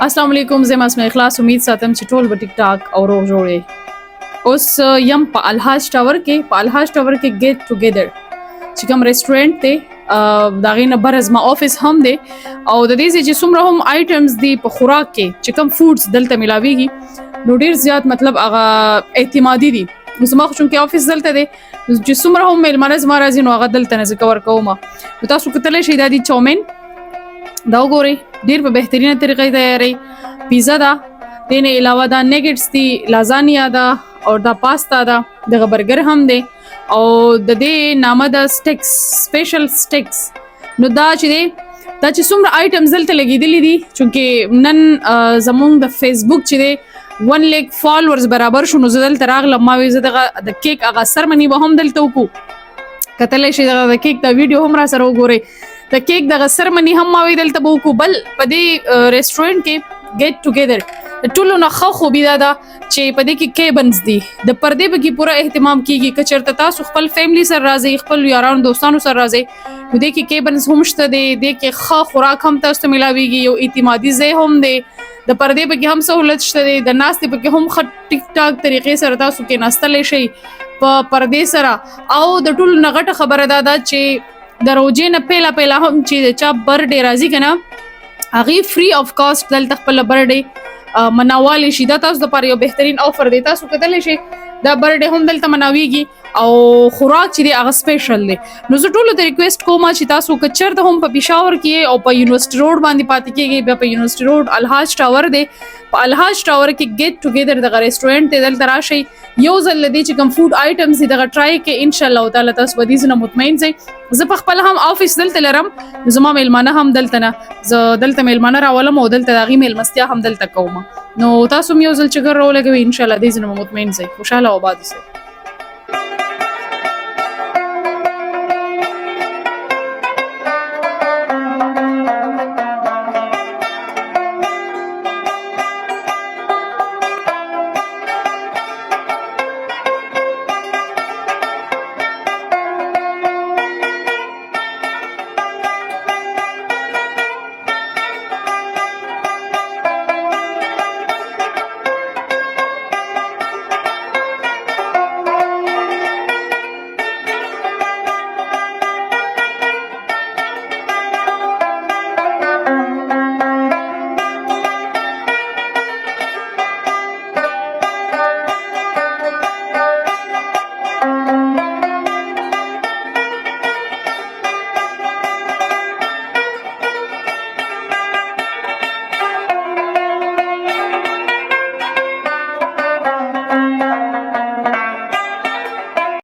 السلام علیکم، زه اسماء اخلاص. امید ساتم چې ټول به ټیک ټاک او روغ جوړ. اوس یم په الحاج ټاور کې ګیټ ټوګیدر چې کوم ریسټورانټ دی، دا غینه برز ما افیس هم دی او د دې چې څومره هم آیټمز دی په خوراک کې چې کوم فودز دلته ملاويږي نو ډیر زیات مطلب هغه اعتمادي دي. زما خو چې افیس دلته دی چې څومره هم مېلمانه زما راځي نو هغه دلته نه ذکر کوم. نو تاسو کتلې شي دا دي چومین دا وګورئ، ډیر په بهترینه طریقې تیاری. پیزا دا دینه علاوه دا نګټس دي، لازانیا دا او دا پاستا دا، دغه برګر هم دی او د دې نامه دا سټیکس، سپیشل سټیکس. نو دا چې څومره آیټمز دلته لګیدلې دي چونکه نن زمونږ د فیسبوک چې دی 1 لک فالوورز برابر شو نو زه دلته راغلم. ما وی زه دغه د کیک هغه سرمنی به هم دلته وکړو، کتلې شي دغه د کیک دا ویډیو هم را سره وګورئ. د کیک دغه سرمنی هم ما وی دلته به وکړو. بل په دې ریسټورانټ کې ګیټ ټوګیدر ټولو نه ښه خوبي دا ده چې په دې کې کیبنز دي، د پردې به کې پوره اهتمام کیږي. که چېرته تاسو خپل فیملی سره راځئ، خپل یارانو دوستانو سره راځئ نو دې کې کیبنز هم شته دی، دې کې ښه خوراک هم تاسو ته ملاویږي، یو اعتمادي ځای هم دی، د پردې به کې هم سہولت شته دی، د ناستې به کې هم ښه ټیک ټاک طریقې سره تاسو کې ناستلی شئ په پردې سره. او د ټولو نه غټه خبره دا ده چې د روژې نه پیله هم چې د چا برډې راځي که نه هغې فری آف کاسټ دلته خپله برډې مناوالی شي. دا تاسو دپاره یو بهترین آفر دی. تاسو کتلی شئ دا برډې هم دلته مناویږي او خوراک چې دی هغه سپیشل دی. نو زه ټولو ته ریکویسټ کوم چې تاسو که چېرته هم په پېښور کې او په یونیورسټي روډ باندې پاتې کېږئ، بیا په یونیورسټي روډ الحاج ټاور دی، په الحاج ټاور کې ګیټ ټوګیدر دغه ریسټورانټ دی، دلته راشئ یو ځل د دې چې کوم فود آیټمز دي دغه ټرای کړئ. انشاءالله تعالی تاسو به دې نه مطمئن ځئ. زه په خپله هم آفیس دلته لرم، زما میلمانه هم دلته نه، زه دلته میلمانه راولم او دلته د هغې میلمستیا هم دلته کوم. نو تاسو هم یو ځل چکر راولګوئ، انشاءالله دې نه مطمئن ځئ. خوشحاله او آباد اوسئ.